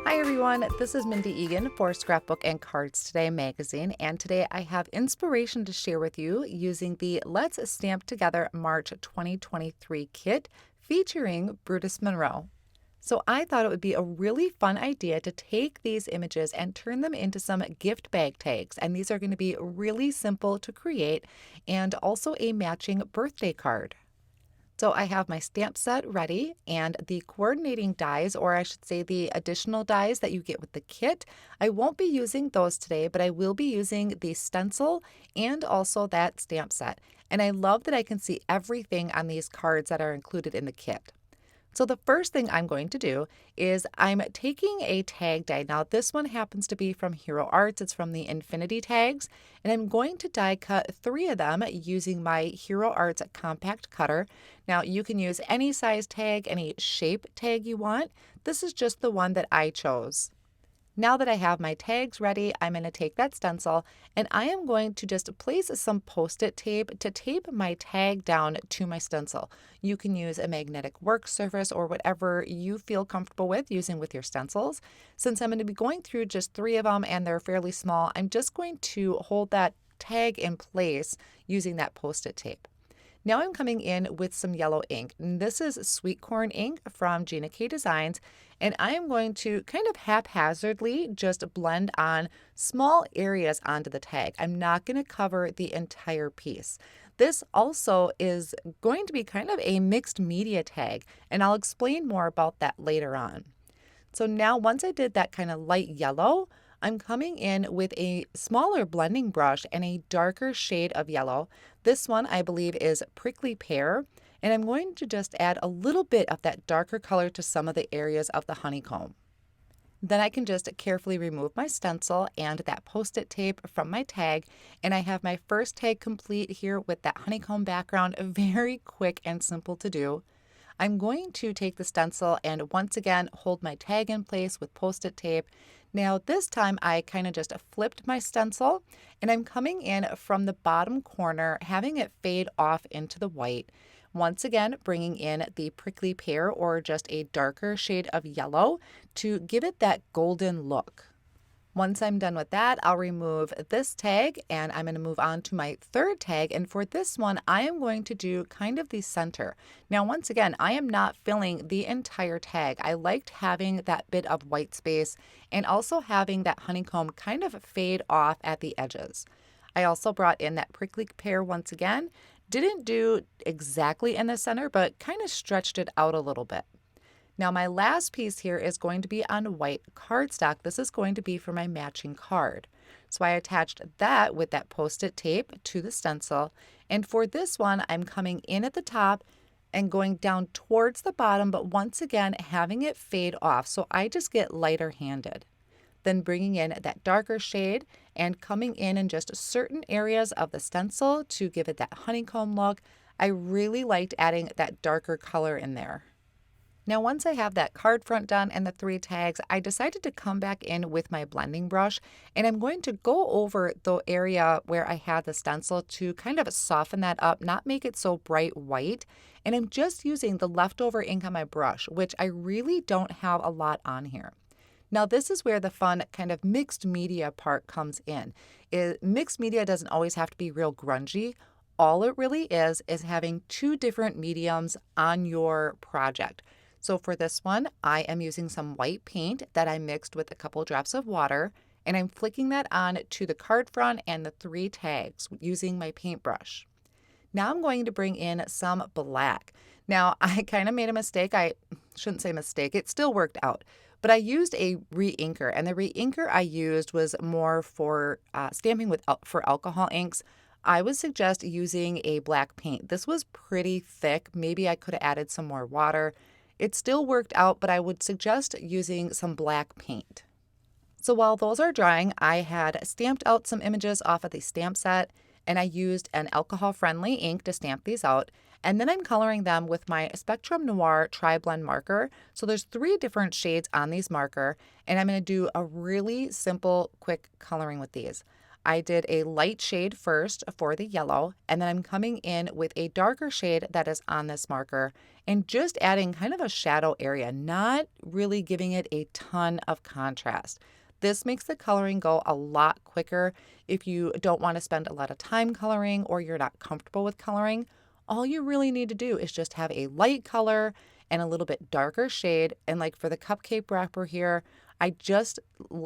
Hi everyone, this is Mindy Eggen for Scrapbook and Cards Today magazine, and today I have inspiration to share with you using the Let's Stamp Together March 2023 kit featuring Brutus Monroe. So I thought it would be a really fun idea to take these images and turn them into some gift bag tags, and these are going to be really simple to create and also a matching birthday card. So I have my stamp set ready and the coordinating dies, or I should say the additional dies that you get with the kit. I won't be using those today, but I will be using the stencil and also that stamp set. And I love that I can see everything on these cards that are included in the kit. So the first thing I'm going to do is I'm taking a tag die. Now this one happens to be from Hero Arts. It's from the Infinity tags. And I'm going to die cut 3 of them using my Hero Arts compact cutter. Now you can use any size tag, any shape tag you want. This is just the one that I chose. Now that I have my tags ready, I'm going to take that stencil and I am going to just place some Post-it tape to tape my tag down to my stencil. You can use a magnetic work surface or whatever you feel comfortable with using with your stencils. Since I'm going to be going through just 3 of them and they're fairly small, I'm just going to hold that tag in place using that Post-it tape. Now I'm coming in with some yellow ink. And this is Sweet Corn ink from Gina K Designs, and I am going to kind of haphazardly just blend on small areas onto the tag. I'm not going to cover the entire piece. This also is going to be kind of a mixed media tag, and I'll explain more about that later on. So now once I did that kind of light yellow, I'm coming in with a smaller blending brush and a darker shade of yellow. This one I believe is Prickly Pear, and I'm going to just add a little bit of that darker color to some of the areas of the honeycomb. Then I can just carefully remove my stencil and that Post-it tape from my tag, and I have my first tag complete here with that honeycomb background. Very quick and simple to do. I'm going to take the stencil and once again hold my tag in place with Post-it tape. Now this time I kind of just flipped my stencil and I'm coming in from the bottom corner, having it fade off into the white. Once again, bringing in the Prickly Pear or just a darker shade of yellow to give it that golden look. Once I'm done with that, I'll remove this tag and I'm going to move on to my third tag. And for this one, I am going to do kind of the center. Now, once again, I am not filling the entire tag. I liked having that bit of white space and also having that honeycomb kind of fade off at the edges. I also brought in that Prickly Pear once again. Didn't do exactly in the center, but kind of stretched it out a little bit. Now my last piece here is going to be on white cardstock. This is going to be for my matching card. So I attached that with that Post-it tape to the stencil. And for this one, I'm coming in at the top and going down towards the bottom, but once again, having it fade off. So I just get lighter handed. Then bringing in that darker shade and coming in just certain areas of the stencil to give it that honeycomb look. I really liked adding that darker color in there. Now once I have that card front done and the 3 tags, I decided to come back in with my blending brush and I'm going to go over the area where I had the stencil to kind of soften that up, not make it so bright white. And I'm just using the leftover ink on my brush, which I really don't have a lot on here. Now this is where the fun kind of mixed media part comes in. Mixed media doesn't always have to be real grungy. All it really is having 2 different mediums on your project. So for this one, I am using some white paint that I mixed with a couple drops of water, and I'm flicking that on to the card front and the 3 tags using my paintbrush. Now I'm going to bring in some black. Now I kind of made a mistake. I shouldn't say mistake. It still worked out. But I used a re-inker, and the re-inker I used was more for stamping for alcohol inks. I would suggest using a black paint. This was pretty thick. Maybe I could have added some more water. It still worked out, but I would suggest using some black paint. So while those are drying, I had stamped out some images off of the stamp set, and I used an alcohol-friendly ink to stamp these out. And then I'm coloring them with my Spectrum Noir Tri-Blend marker. So there's 3 different shades on these marker, and I'm going to do a really simple, quick coloring with these. I did a light shade first for the yellow, and then I'm coming in with a darker shade that is on this marker and just adding kind of a shadow area, not really giving it a ton of contrast. This makes the coloring go a lot quicker if you don't want to spend a lot of time coloring or you're not comfortable with coloring. All you really need to do is just have a light color and a little bit darker shade. And like for the cupcake wrapper here, I just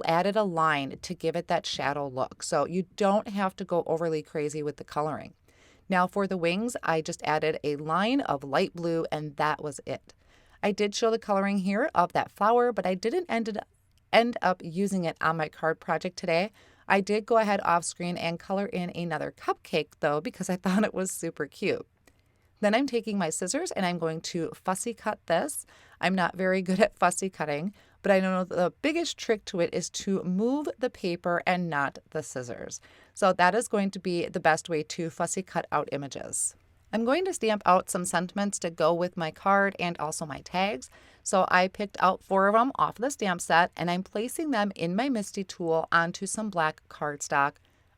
added a line to give it that shadow look. So you don't have to go overly crazy with the coloring. Now for the wings, I just added a line of light blue and that was it. I did show the coloring here of that flower, but I didn't end up using it on my card project today. I did go ahead off screen and color in another cupcake though because I thought it was super cute. Then I'm taking my scissors and I'm going to fussy cut this. I'm not very good at fussy cutting, but I know the biggest trick to it is to move the paper and not the scissors. So that is going to be the best way to fussy cut out images. I'm going to stamp out some sentiments to go with my card and also my tags. So I picked out 4 of them off the stamp set and I'm placing them in my Misty tool onto some black cardstock.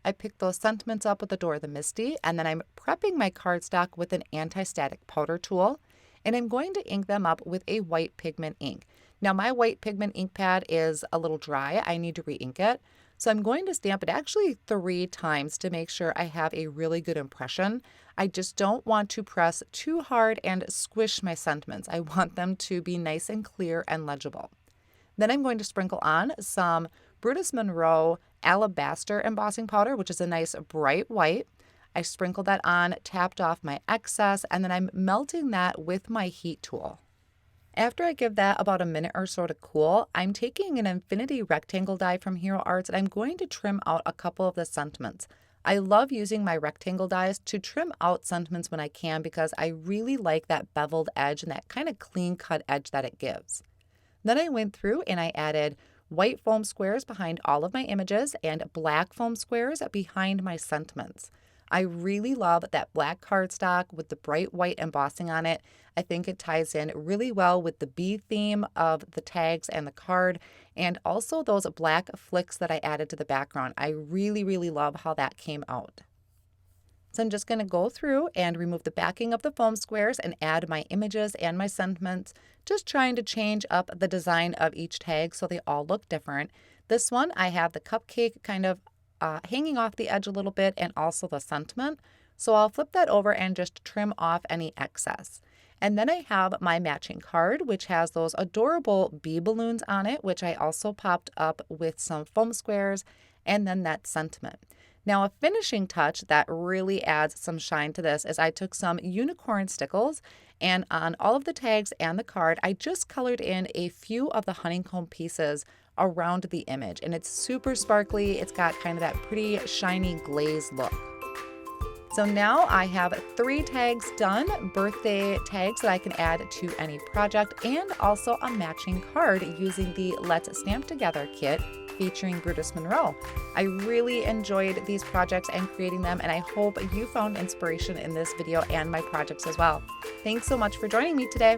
I picked those sentiments up with the Door of the Misty, and then I'm prepping my cardstock with an anti-static powder tool, and I'm going to ink them up with a white pigment ink. Now my white pigment ink pad is a little dry. I need to re-ink it. So I'm going to stamp it actually 3 times to make sure I have a really good impression. I just don't want to press too hard and squish my sentiments. I want them to be nice and clear and legible. Then I'm going to sprinkle on some Brutus Monroe Alabaster embossing powder, which is a nice bright white. I sprinkled that on, tapped off my excess, and then I'm melting that with my heat tool. After I give that about a minute or so to cool, I'm taking an infinity rectangle die from Hero Arts and I'm going to trim out a couple of the sentiments. I love using my rectangle dies to trim out sentiments when I can because I really like that beveled edge and that kind of clean cut edge that it gives. Then I went through and I added white foam squares behind all of my images and black foam squares behind my sentiments. I really love that black cardstock with the bright white embossing on it. I think it ties in really well with the bee theme of the tags and the card, and also those black flicks that I added to the background. I really, really love how that came out. So I'm just going to go through and remove the backing of the foam squares and add my images and my sentiments, just trying to change up the design of each tag so they all look different. This one, I have the cupcake kind of hanging off the edge a little bit and also the sentiment. So I'll flip that over and just trim off any excess. And then I have my matching card, which has those adorable bee balloons on it, which I also popped up with some foam squares and then that sentiment. Now, a finishing touch that really adds some shine to this is I took some unicorn stickles and on all of the tags and the card, I just colored in a few of the honeycomb pieces around the image. And it's super sparkly. It's got kind of that pretty shiny glaze look. So now I have 3 tags done, birthday tags that I can add to any project, and also a matching card using the Let's Stamp Together kit featuring Brutus Monroe. I really enjoyed these projects and creating them, and I hope you found inspiration in this video and my projects as well. Thanks so much for joining me today.